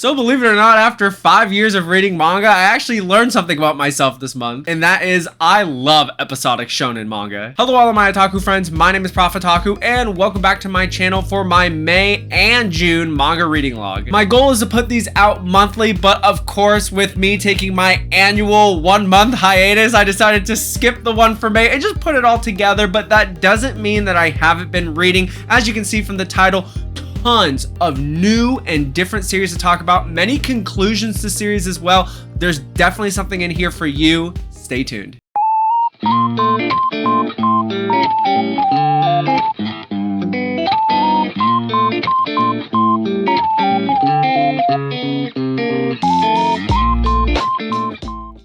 So believe it or not, after 5 years of reading manga, I actually learned something about myself this month, and that is I love episodic shonen manga. Hello all of my otaku friends, my name is Profitaku, and welcome back to my channel for my May and June manga reading log. My goal is to put these out monthly, but of course with me taking my annual 1 month hiatus, I decided to skip the one for May and just put it all together, but that doesn't mean that I haven't been reading. As you can see from the title, tons of new and different series to talk about, many conclusions to series as well. There's definitely something in here for you. Stay tuned.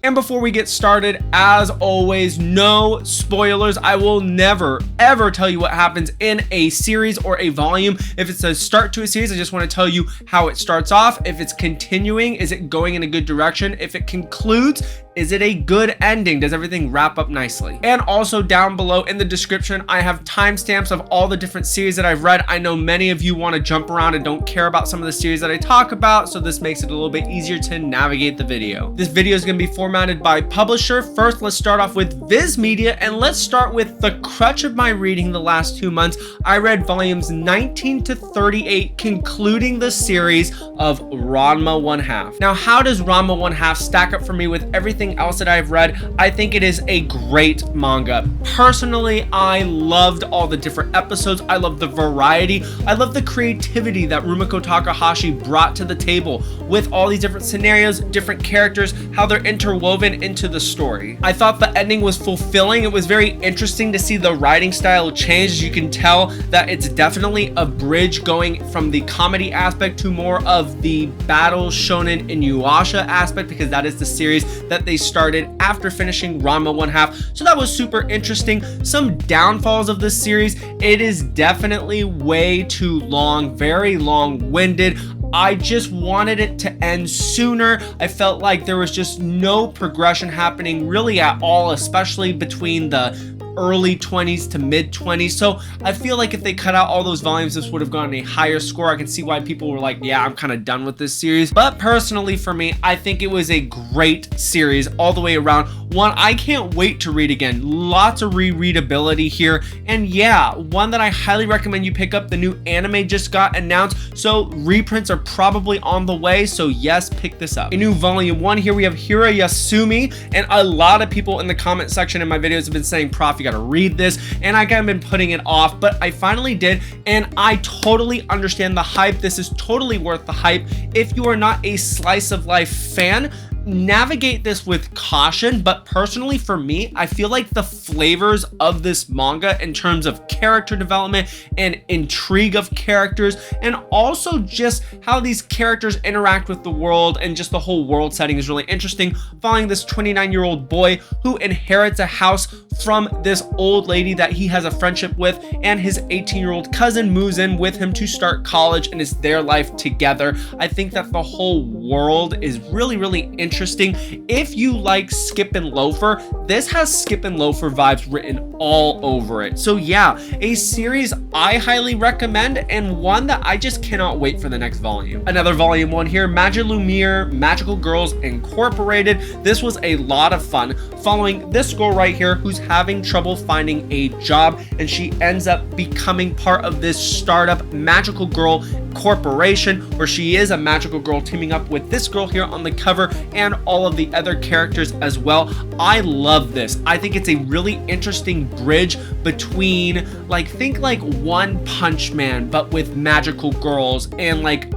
And before we get started, as always, no spoilers. I will never, ever tell you what happens in a series or a volume. If it's a start to a series, I just want to tell you how it starts off. If it's continuing, is it going in a good direction? If it concludes, is it a good ending? Does everything wrap up nicely? And also down below in the description, I have timestamps of all the different series that I've read. I know many of you want to jump around and don't care about some of the series that I talk about, so this makes it a little bit easier to navigate the video. This video is going to be formatted by publisher. First, let's start off with Viz Media, and let's start with the crutch of my reading the last 2 months. I read volumes 19 to 38, concluding the series of Ranma 1/2. Now, how does Ranma 1/2 stack up for me with everything else that I've read? I think it is a great manga. Personally, I loved all the different episodes. I love the variety. I love the creativity that Rumiko Takahashi brought to the table with all these different scenarios, different characters, how they're interwoven into the story. I thought the ending was fulfilling. It was very interesting to see the writing style change. As you can tell that it's definitely a bridge going from the comedy aspect to more of the battle shonen Inuyasha aspect, because that is the series that they started after finishing Ranma 1/2. So that was super interesting. Some downfalls of this series: it is definitely way too long, very long-winded. I just wanted it to end sooner. I felt like there was just no progression happening really at all, especially between the early 20s to mid 20s. So I feel like if they cut out all those volumes, this would have gotten a higher score. I can see why people were like, yeah, I'm kind of done with this series. But personally for me, I think it was a great series all the way around. One I can't wait to read again. Lots of rereadability here. And yeah, one that I highly recommend you pick up. The new anime just got announced, so reprints are probably on the way. So yes, pick this up. A new volume 1 here. We have Hirayasumi, and a lot of people in the comment section in my videos have been saying, Prof, you gotta read this, and I kind of been putting it off, but I finally did, and I totally understand the hype. This is totally worth the hype. If you are not a slice of life fan, navigate this with caution. But personally for me, I feel like the flavors of this manga in terms of character development and intrigue of characters, and also just how these characters interact with the world and just the whole world setting, is really interesting. Following this 29-year-old boy who inherits a house from this old lady that he has a friendship with, and his 18-year-old cousin moves in with him to start college, and it's their life together. I think that the whole world is really, really interesting. If you like Skip and Loafer, this has Skip and Loafer vibes written all over it. So yeah, a series I highly recommend, and one that I just cannot wait for the next volume. Another volume 1 here, Magilumiere, Magical Girls Incorporated. This was a lot of fun, following this girl right here who's having trouble finding a job, and she ends up becoming part of this startup magical girl corporation, where she is a magical girl teaming up with this girl here on the cover and all of the other characters as well. I love this. I think it's a really interesting bridge between, like, think like One Punch Man but with magical girls, and like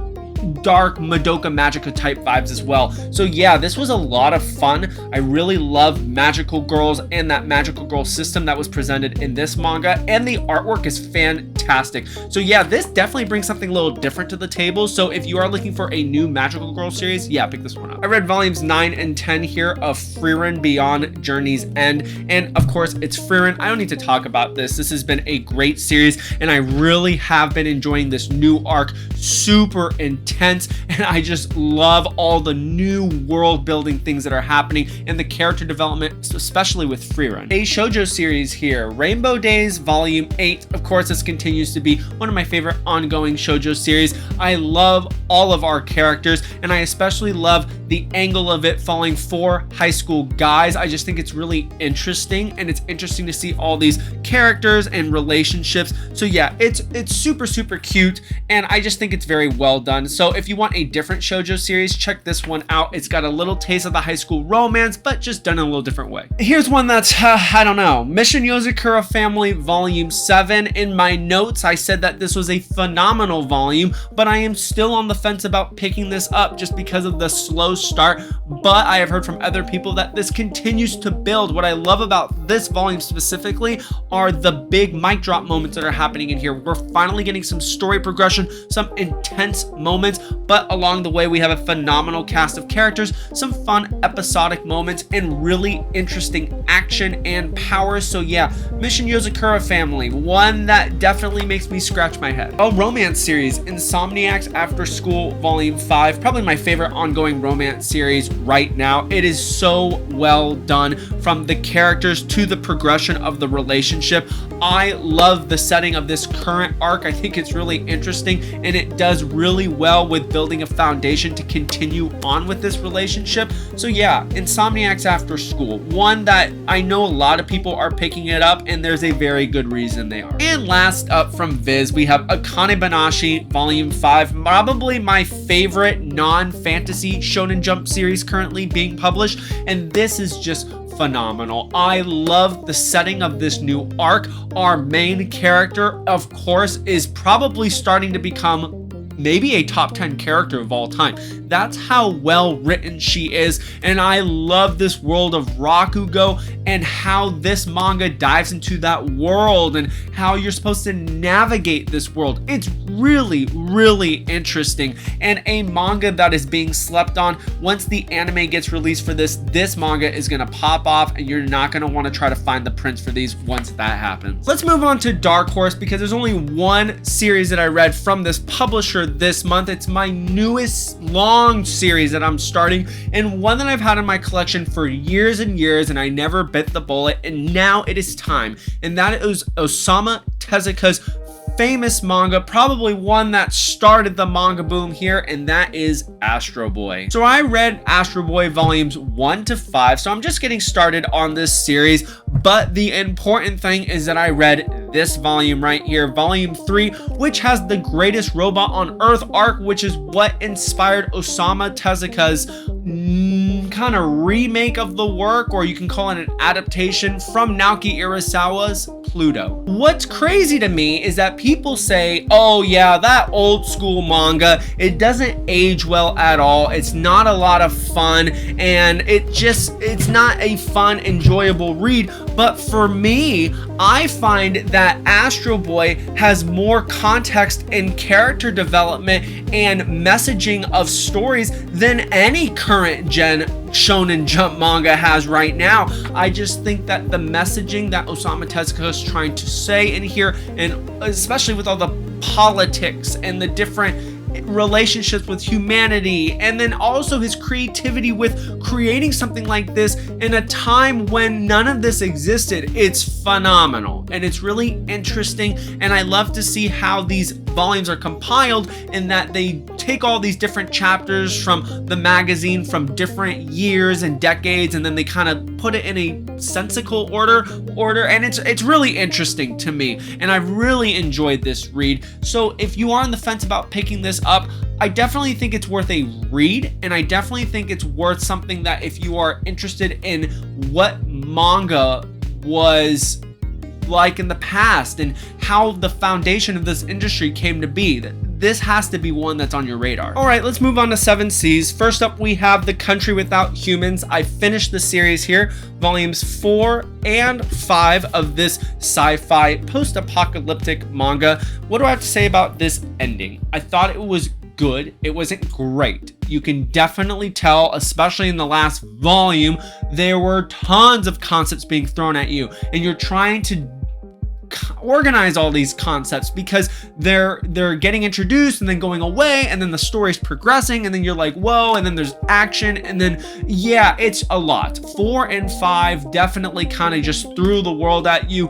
dark Madoka Magica type vibes as well. So yeah, this was a lot of fun. I really love magical girls and that magical girl system that was presented in this manga, and the artwork is fantastic. So yeah, this definitely brings something a little different to the table. So if you are looking for a new magical girl series, yeah, pick this one up. I read volumes 9 and 10 here of Frieren Beyond Journey's End, and of course it's Frieren. I don't need to talk about this. This has been a great series, and I really have been enjoying this new arc. Super intense intense, and I just love all the new world building things that are happening and the character development, especially with Frieren. A shoujo series here, Rainbow Days Volume 8. Of course, this continues to be one of my favorite ongoing shoujo series. I love all of our characters, and I especially love the angle of it following 4 high school guys. I just think it's really interesting, and it's interesting to see all these characters and relationships. So yeah, it's super cute, and I just think it's very well done. So if you want a different shoujo series, check this one out. It's got a little taste of the high school romance, but just done in a little different way. Here's one that's I don't know, Mission Yozakura Family Volume 7. In my notes, I said that this was a phenomenal volume, but I am still on the fence about picking this up just because of the slow start. But I have heard from other people that this continues to build. What I love about this volume specifically are the big mic drop moments that are happening in here. We're finally getting some story progression, some intense moments, but along the way we have a phenomenal cast of characters, some fun episodic moments, and really interesting action and powers. So yeah, Mission Yozakura Family, one that definitely makes me scratch my head. A romance series, Insomniacs After School Volume 5, probably my favorite ongoing romance series right now. It is so well done, from the characters to the progression of the relationship. I love the setting of this current arc. I think it's really interesting, and it does really well with building a foundation to continue on with this relationship. So yeah, Insomniacs After School, one that I know a lot of people are picking it up, and there's a very good reason they are. And last up from Viz, we have Akane-Banashi Volume 5, probably my favorite non-fantasy Shonen Jump series currently being published, and this is just phenomenal. I love the setting of this new arc. Our main character, of course, is probably starting to become maybe a top 10 character of all time. That's how well written she is, and I love this world of Rakugo and how this manga dives into that world and how you're supposed to navigate this world. It's really interesting, and a manga that is being slept on. Once the anime gets released for this manga is gonna pop off, and you're not gonna want to try to find the prints for these once that happens. Let's move on to Dark Horse, because there's only one series that I read from this publisher this month. It's my newest long series that I'm starting, and one that I've had in my collection for years and years, and I never bit the bullet, and now it is time. And that is Osamu Tezuka's famous manga, probably one that started the manga boom here, and that is Astro Boy. So I read Astro Boy volumes 1 to 5, so I'm just getting started on this series, but the important thing is that I read this volume right here, volume 3, which has the greatest robot on earth arc, which is what inspired Osamu Tezuka's kind of remake of the work, or you can call it an adaptation from Naoki Urasawa's Pluto. What's crazy to me is that people say, oh yeah, that old school manga, it doesn't age well at all, it's not a lot of fun, and it's not a fun, enjoyable read. But for me, I find that Astro Boy has more context and character development and messaging of stories than any current gen Shonen Jump manga has right now. I just think that the messaging that Osamu Tezuka is trying to say in here, and especially with all the politics and the different relationships with humanity, and then also his creativity with creating something like this in a time when none of this existed, it's phenomenal, and it's really interesting. And I love to see how these volumes are compiled, and that they take all these different chapters from the magazine from different years and decades, and then they kind of put it in a sensical order, and it's really interesting to me, and I've really enjoyed this read. So if you are on the fence about picking this up, I definitely think it's worth a read, and I definitely think it's worth something that if you are interested in what manga was like in the past and how the foundation of this industry came to be, this has to be one that's on your radar. All right, let's move on to 7 Seas. First up, we have The Country Without Humans. I finished the series here, volumes 4 and 5 of this sci-fi post-apocalyptic manga. What do I have to say about this ending? I thought it was good. It wasn't great. You can definitely tell, especially in the last volume, there were tons of concepts being thrown at you, and you're trying to organize all these concepts, because they're getting introduced and then going away, and then the story's progressing, and then you're like, whoa, and then there's action, and then yeah, it's a lot. 4 and 5 definitely kind of just threw the world at you.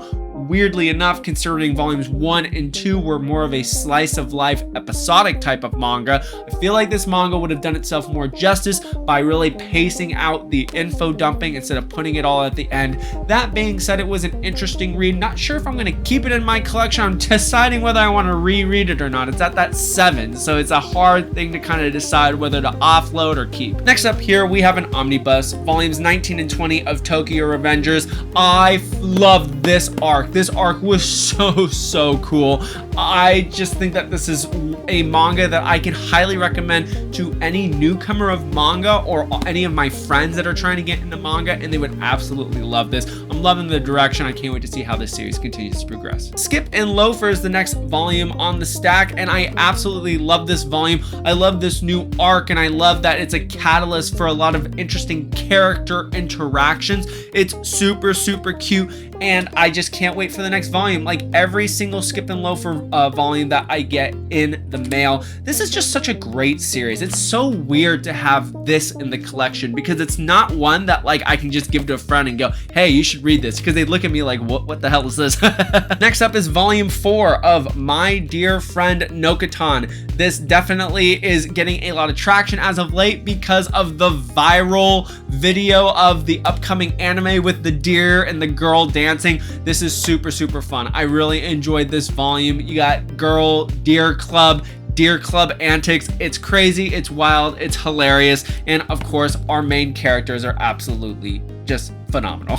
Weirdly enough, considering volumes 1 and 2 were more of a slice of life episodic type of manga, I feel like this manga would have done itself more justice by really pacing out the info dumping instead of putting it all at the end. That being said, it was an interesting read. Not sure if I'm going to keep it in my collection. I'm deciding whether I want to reread it or not. It's at that 7, so it's a hard thing to kind of decide whether to offload or keep. Next up here, we have an omnibus, volumes 19 and 20 of Tokyo Revengers. I loved this arc. This arc was so cool. I just think that this is a manga that I can highly recommend to any newcomer of manga or any of my friends that are trying to get into manga, and they would absolutely love this. I'm loving the direction. I can't wait to see how this series continues to progress. Skip and Loafer is the next volume on the stack, and I absolutely love this volume. I love this new arc, and I love that it's a catalyst for a lot of interesting character interactions. It's super cute, and I just can't wait for the next volume. Like every single Skip and Loafer volume that I get in the mail, this is just such a great series. It's so weird to have this in the collection, because it's not one that like I can just give to a friend and go, hey, you should read this, because they look at me like, what the hell is this? Next up is volume 4 of My Dear Friend Nokaton. This definitely is getting a lot of traction as of late because of the viral video of the upcoming anime with the deer and the girl dancing. This is super fun. I really enjoyed this volume. You got girl deer club antics. It's crazy, it's wild, it's hilarious, and of course our main characters are absolutely just phenomenal.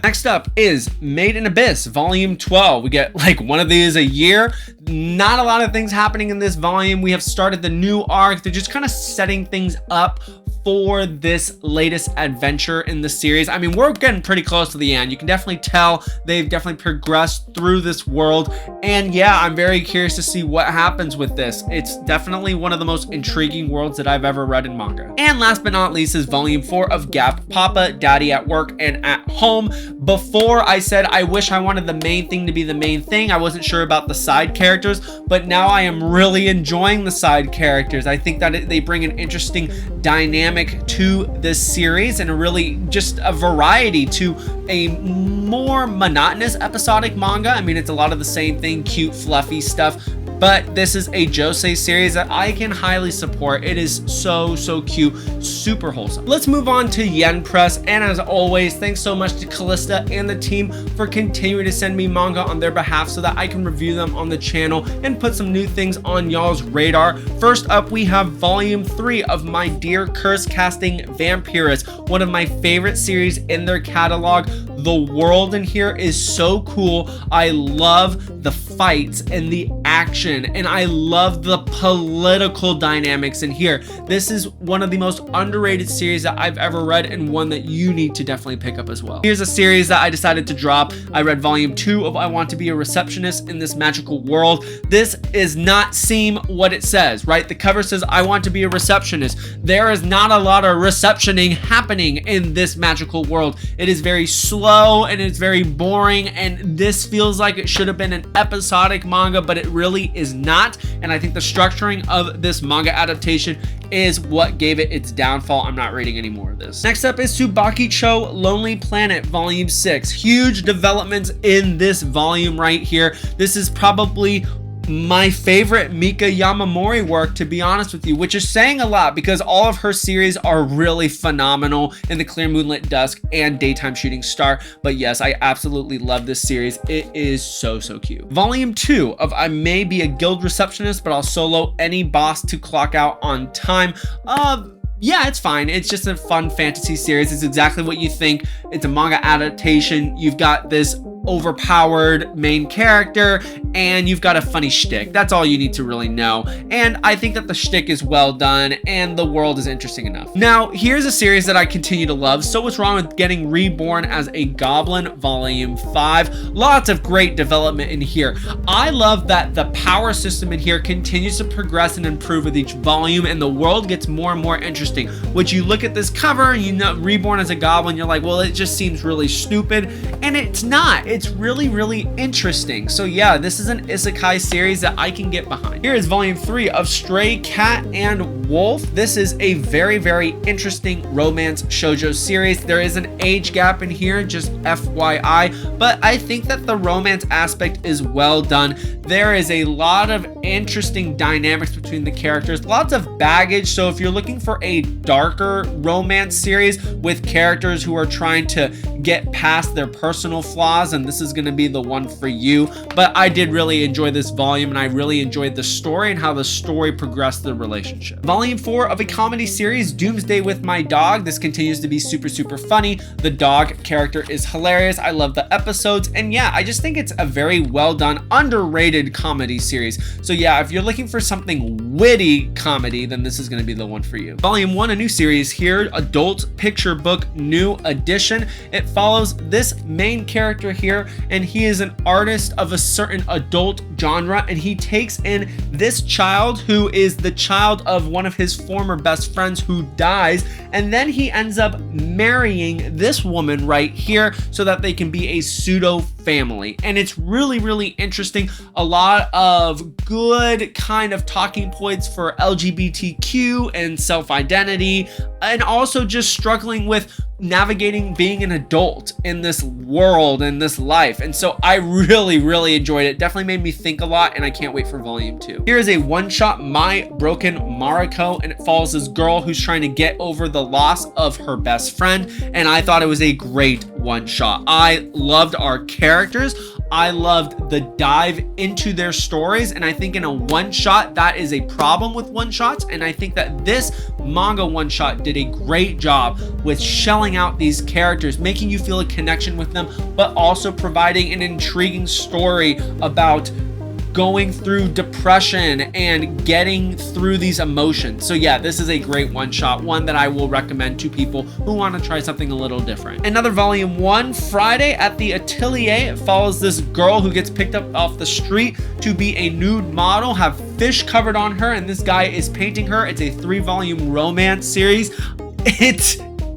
Next up is Made in Abyss volume 12. We get like one of these a year. Not a lot of things happening in this volume. We have started the new arc. They're just kind of setting things up for this latest adventure in the series. I mean, we're getting pretty close to the end. You can definitely tell they've definitely progressed through this world, and yeah, I'm very curious to see what happens with this. It's definitely one of the most intriguing worlds that I've ever read in manga. And last but not least is volume 4 of Gap, Papa, Daddy at Work and at Home. Before I said I wish I wanted the main thing to be the main thing. I wasn't sure about the side characters, but now I am really enjoying the side characters. I think that they bring an interesting dynamic to this series, and really just a variety to a more monotonous episodic manga. I mean, it's a lot of the same thing, cute, fluffy stuff, but this is a josei series that I can highly support. It is so cute, super wholesome. Let's move on to Yen Press, and as always, thanks so much to Callista and the team for continuing to send me manga on their behalf so that I can review them on the channel and put some new things on y'all's radar. First up, we have volume 3 of My Dear Curse Casting Vampiress, one of my favorite series in their catalog. The world in here is so cool. I love the fights and the action, and I love the political dynamics in here. This is one of the most underrated series that I've ever read, and one that you need to definitely pick up as well. Here's a series that I decided to drop. I read volume 2 of I Want to Be a Receptionist in This Magical World. This is not seem what it says, right? The cover says I want to be a receptionist. There is not a lot of receptioning happening in this magical world. It is very slow and it's very boring, and this feels like it should have been an episodic manga, but it really is not. And I think the structuring of this manga adaptation is what gave it its downfall. I'm not reading any more of this. Next up is Tsubaki-Chou Lonely Planet volume 6. Huge developments in this volume right here. This is probably my favorite Mika Yamamori work, to be honest with you, which is saying a lot because all of her series are really phenomenal in The Clear Moonlit Dusk and Daytime Shooting Star. But yes, I absolutely love this series. It is so cute. Volume 2 of I May Be a Guild Receptionist, but I'll solo any boss to clock out on time. Yeah, it's fine. It's just a fun fantasy series. It's exactly what you think. It's a manga adaptation. You've got this overpowered main character, and you've got a funny shtick. That's all you need to really know. And I think that the shtick is well done, and the world is interesting enough. Now, here's a series that I continue to love. So What's Wrong with Getting Reborn as a Goblin, volume 5. Lots of great development in here. I love that the power system in here continues to progress and improve with each volume, and the world gets more and more interesting. Which you look at this cover, you know, Reborn as a Goblin, you're like, well, it just seems really stupid, and it's not. it's really, really interesting. So yeah, this is an isekai series that I can get behind. Here is volume 3 of Stray Cat and Wolf. This is a very, very interesting romance shoujo series. There is an age gap in here, just FYI, but I think that the romance aspect is well done. There is a lot of interesting dynamics between the characters, lots of baggage. So if you're looking for a darker romance series with characters who are trying to get past their personal flaws, and this is going to be the one for you. But I did really enjoy this volume, and I really enjoyed the story and how the story progressed the relationship. Volume 4 of a comedy series, Doomsday with My Dog. This continues to be super, super funny. The dog character is hilarious. I love the episodes, and yeah, I just think it's a very well done, underrated comedy series. So yeah, if you're looking for something witty comedy, then this is going to be the one for you. Volume 1, a new series here, adult picture book, new edition. It follows this main character here, and he is an artist of a certain adult genre, and he takes in this child who is the child of one of his former best friends who dies, and then he ends up marrying this woman right here so that they can be a pseudo family. And it's really, really interesting. A lot of good kind of talking points for LGBTQ and self-identity, and also just struggling with navigating being an adult in this world and this life. And so I really, really enjoyed it. Definitely made me think a lot, and I can't wait for volume 2. Here is a one-shot, My Broken Mariko, and it follows this girl who's trying to get over the loss of her best friend, and I thought it was a great one-shot. I loved our characters. I loved the dive into their stories, and I think in a one-shot, that is a problem with one-shots, and I think that this manga one-shot did a great job with shelling out these characters, making you feel a connection with them, but also providing an intriguing story about going through depression and getting through these emotions. So yeah, this is a great one-shot, one that I will recommend to people who want to try something a little different. Another volume 1, Friday at the Atelier. It follows this girl who gets picked up off the street to be a nude model, have fish covered on her, and this guy is painting her. It's a 3-volume romance series.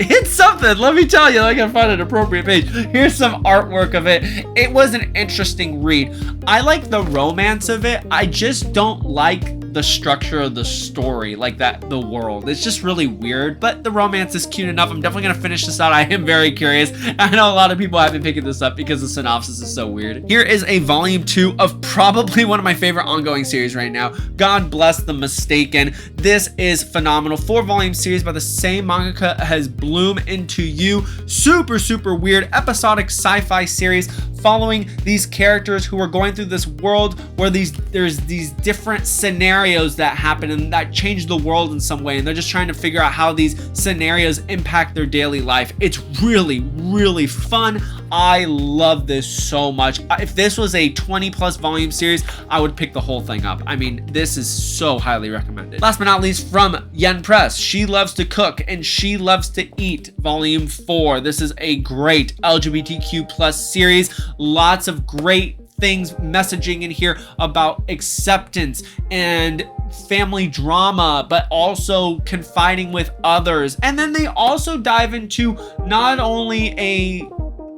It's something, let me tell you. I can find an appropriate page. Here's some artwork of it. It was an interesting read. I like the romance of it. I just don't like the structure of the story, like that, the world. It's just really weird, but the romance is cute enough. I'm definitely gonna finish this out. I am very curious. I know a lot of people have been picking this up because the synopsis is so weird. Here is a volume 2 of probably one of my favorite ongoing series right now, God Bless the Mistaken. This is phenomenal. 4-volume series by the same mangaka as Bloom Into You. Super, super weird episodic sci-fi series following these characters who are going through this world where there's these different scenarios that happen and that change the world in some way, and they're just trying to figure out how these scenarios impact their daily life. It's really, really fun. I love this so much. If this was a 20+ volume series, I would pick the whole thing up. I mean, this is so highly recommended. Last but not least, from Yen Press, She Loves to Cook and She Loves to Eat, volume 4. This is a great LGBTQ+ series. Lots of great things messaging in here about acceptance and family drama, but also confiding with others. And then they also dive into not only a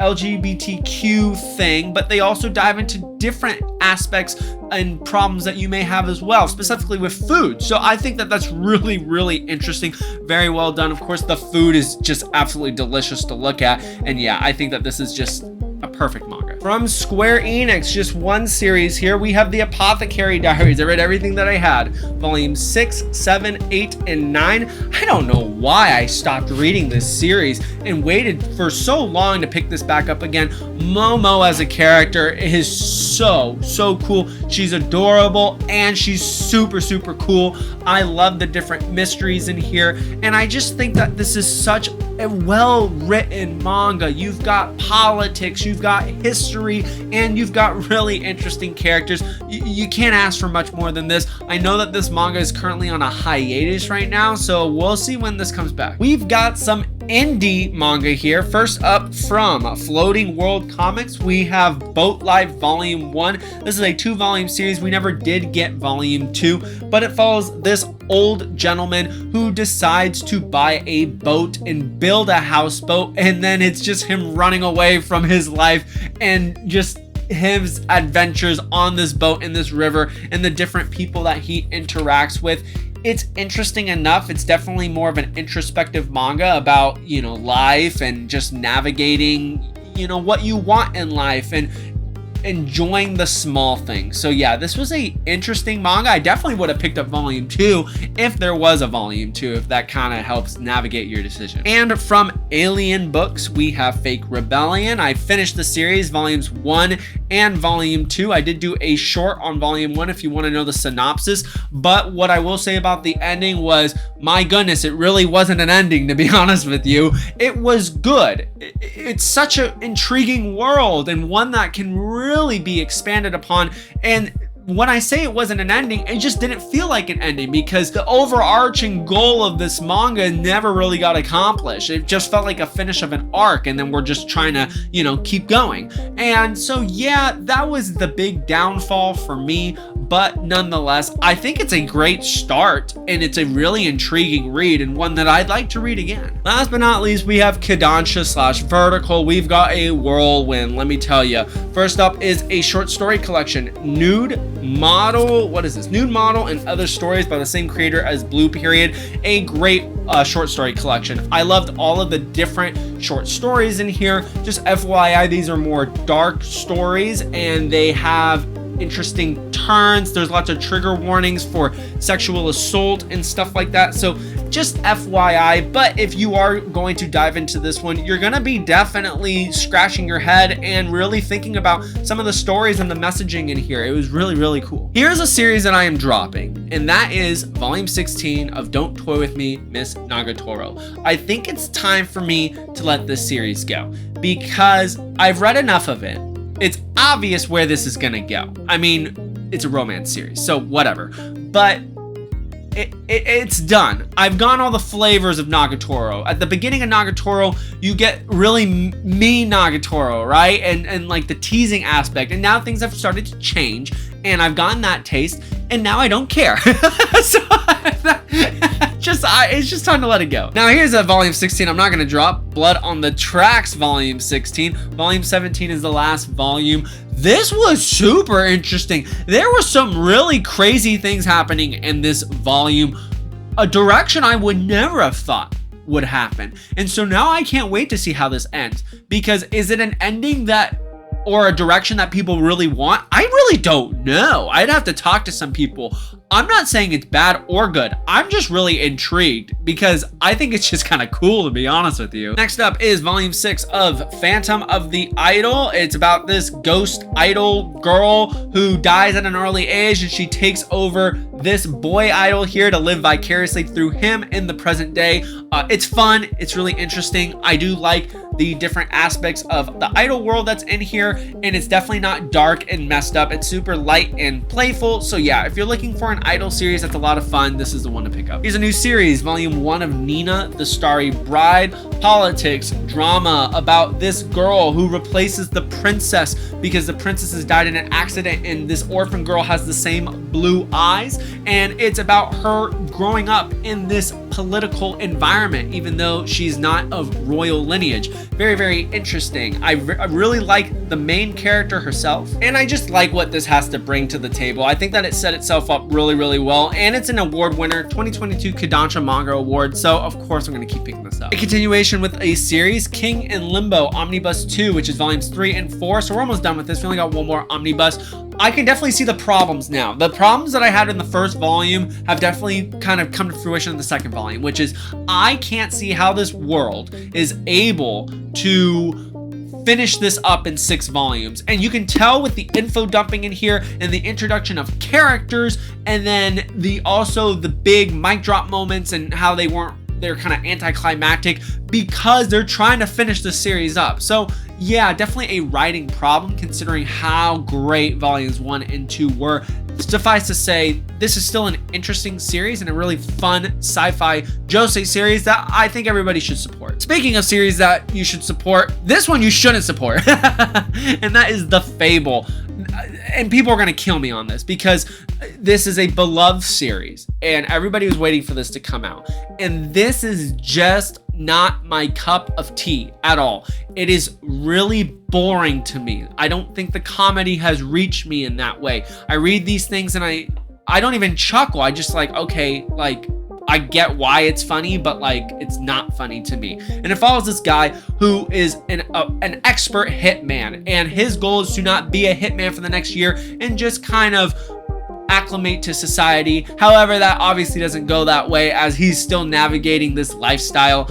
LGBTQ thing, but they also dive into different aspects and problems that you may have as well, specifically with food. So I think that that's really, really interesting. Very well done. Of course, the food is just absolutely delicious to look at. And yeah, I think that this is just a perfect manga. From Square Enix, just one series here. We have the Apothecary Diaries. I read everything that I had. Volume 6, 7, 8, and 9. I don't know why I stopped reading this series and waited for so long to pick this back up again. Momo as a character is so cool. She's adorable and she's super, super cool. I love the different mysteries in here, and I just think that this is such a well-written manga. You've got politics, you've got history, and you've got really interesting characters. You can't ask for much more than this. I know that this manga is currently on a hiatus right now, so we'll see when this comes back. We've got some indie manga here. First up from Floating World Comics, we have Boat Life Volume 1. This is a 2-volume series. We never did get Volume 2, but it follows this old gentleman who decides to buy a boat and build a houseboat, and then it's just him running away from his life and just his adventures on this boat in this river and the different people that he interacts with. It's interesting enough. It's definitely more of an introspective manga about, you know, life and just navigating, you know, what you want in life and enjoying the small things. So yeah, this was a interesting manga. I definitely would have picked up Volume 2 if there was a Volume 2, if that kind of helps navigate your decision. And from Alien Books, we have Fake Rebellion. I finished the series, Volumes 1 and Volume 2. I did do a short on Volume 1 if you want to know the synopsis, but what I will say about the ending was, my goodness, it really wasn't an ending, to be honest with you. It was good. It's such an intriguing world and one that can really be expanded upon, and when I say it wasn't an ending, it just didn't feel like an ending because the overarching goal of this manga never really got accomplished. It just felt like a finish of an arc, and then we're just trying to, you know, keep going. And so yeah, that was the big downfall for me, but nonetheless, I think it's a great start and it's a really intriguing read and one that I'd like to read again. Last but not least, we have Kodansha/Vertical. We've got a whirlwind, let me tell you. First up is a short story collection, Nude Model, what is this? Nude Model and Other Stories by the same creator as Blue Period. A great short story collection. I loved all of the different short stories in here. Just FYI, these are more dark stories and they have interesting turns. There's lots of trigger warnings for sexual assault and stuff like that. So just FYI, but if you are going to dive into this one, you're gonna be definitely scratching your head and really thinking about some of the stories and the messaging in here. It was really, really cool. Here's a series that I am dropping, and that is Volume 16 of Don't Toy With Me, Miss Nagatoro. I think it's time for me to let this series go because I've read enough of it. It's obvious where this is gonna go. I mean, it's a romance series, so whatever. But it's done. I've gone all the flavors of Nagatoro. At the beginning of Nagatoro, you get really mean Nagatoro, right? And like the teasing aspect. And now things have started to change, and I've gotten that taste, and now I don't care. So it's just time to let it go. Now here's a Volume 16 I'm not gonna drop. Blood on the Tracks Volume 16. Volume 17 is the last volume. This was super interesting. There were some really crazy things happening in this volume, a direction I would never have thought would happen. And so now I can't wait to see how this ends, because is it an ending that, or a direction that people really want? I really don't know. I'd have to talk to some people. I'm not saying it's bad or good. I'm just really intrigued because I think it's just kind of cool, to be honest with you. Next up is Volume 6 of Phantom of the Idol. It's about this ghost idol girl who dies at an early age, and she takes over this boy idol here to live vicariously through him in the present day. It's fun. It's really interesting. I do like the different aspects of the idol world that's in here, and it's definitely not dark and messed up. It's super light and playful. So yeah, if you're looking for an idol series that's a lot of fun, this is the one to pick up. Here's a new series, Volume 1 of Nina, the Starry Bride. Politics, drama about this girl who replaces the princess because the princess has died in an accident, and this orphan girl has the same blue eyes, and it's about her growing up in this political environment even though she's not of royal lineage. Very, very interesting. I really like the main character herself, and I just like what this has to bring to the table. I think that it set itself up really, really well, and it's an award winner, 2022 Kodansha Manga Award, so of course I'm going to keep picking this up. A continuation with a series, King and Limbo Omnibus 2, which is Volumes 3 and 4, so we're almost done with this. We only got one more omnibus. I can definitely see the problems now. The problems that I had in the first volume have definitely kind of come to fruition in the second volume, which is I can't see how this world is able to finish this up in 6 volumes. And you can tell with the info dumping in here and the introduction of characters, and then also the big mic drop moments and how they're kind of anticlimactic because they're trying to finish the series up. So yeah, definitely a writing problem considering how great volumes 1 and 2 were. suffice to say, this is still an interesting series and a really fun sci-fi josei series that I think everybody should support. Speaking of series that you should support, this one you shouldn't support, and that is the Fable. And people are gonna kill me on this because this is a beloved series and everybody was waiting for this to come out. And this is just not my cup of tea at all. It is really boring to me. I don't think the comedy has reached me in that way. I read these things and I don't even chuckle. I just like, okay, like, I get why it's funny, but like, it's not funny to me. And it follows this guy who is an expert hitman, and his goal is to not be a hitman for the next year and just kind of acclimate to society. However, that obviously doesn't go that way as he's still navigating this lifestyle.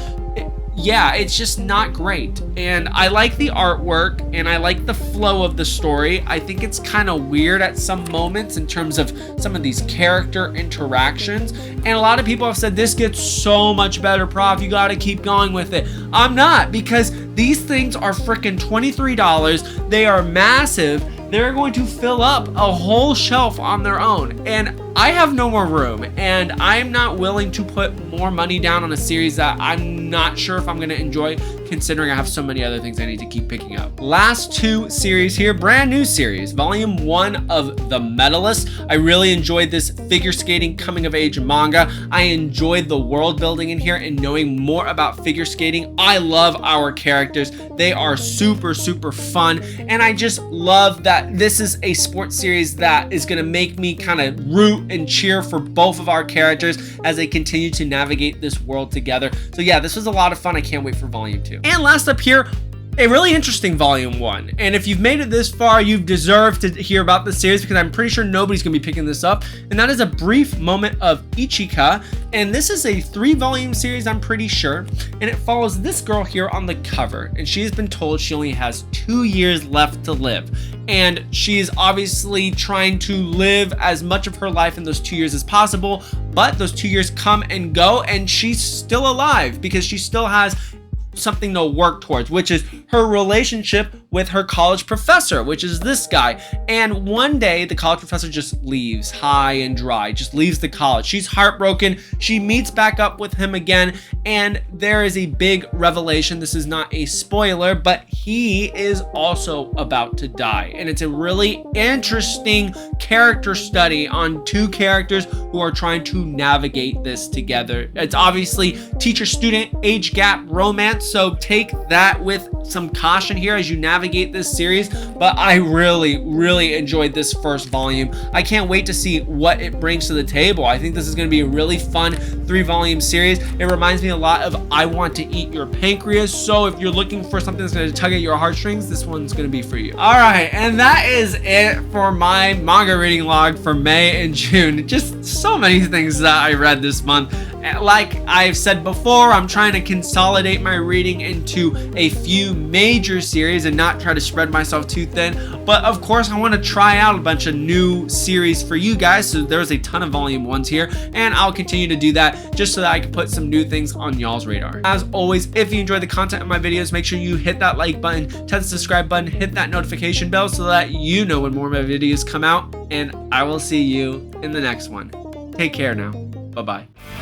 Yeah, it's just not great. And I like the artwork and I like the flow of the story. I think it's kind of weird at some moments in terms of some of these character interactions. And a lot of people have said this gets so much better, Prof. You got to keep going with it. I'm not, because these things are freaking $23. They are massive. They're going to fill up a whole shelf on their own. And I have no more room, and I'm not willing to put more money down on a series that I'm not sure if I'm going to enjoy, considering I have so many other things I need to keep picking up. Last two series here, brand new series, volume 1 of The Medalist. I really enjoyed this figure skating coming of age manga. I enjoyed the world building in here and knowing more about figure skating. I love our characters. They are super, super fun. And I just love that this is a sports series that is going to make me kind of root and cheer for both of our characters as they continue to navigate this world together. So yeah, this was a lot of fun. I can't wait for volume 2. And last up here, a really interesting volume 1. And if you've made it this far, you've deserved to hear about this series because I'm pretty sure nobody's gonna be picking this up. And that is A Brief Moment of Ichika. And this is a 3-volume series, I'm pretty sure. And it follows this girl here on the cover. And she's been told she only has 2 years left to live. And she's obviously trying to live as much of her life in those 2 years as possible. But those 2 years come and go, and she's still alive because she still has something to work towards, which is her relationship with her college professor, which is this guy. And one day the college professor just leaves high and dry, just leaves the college. She's heartbroken. She meets back up with him again, and there is a big revelation. This is not a spoiler, but he is also about to die. And it's a really interesting character study on two characters who are trying to navigate this together. It's obviously teacher-student age gap romance, so take that with some caution here as you navigate this series. But I really enjoyed this first volume. I can't wait to see what it brings to the table. I think this is going to be a really fun 3-volume series. It reminds me a lot of I Want to Eat Your Pancreas, so if you're looking for something that's going to tug at your heartstrings, this one's going to be for you. All right, and that is it for my manga reading log for May and June. Just so many things that I read this month. Like I've said before, I'm trying to consolidate my reading into a few major series and not try to spread myself too thin. But of course, I want to try out a bunch of new series for you guys. So there's a ton of volume 1s here, and I'll continue to do that just so that I can put some new things on y'all's radar. As always, if you enjoy the content of my videos, make sure you hit that like button, tap the subscribe button, hit that notification bell so that you know when more of my videos come out, and I will see you in the next one. Take care now. Bye-bye.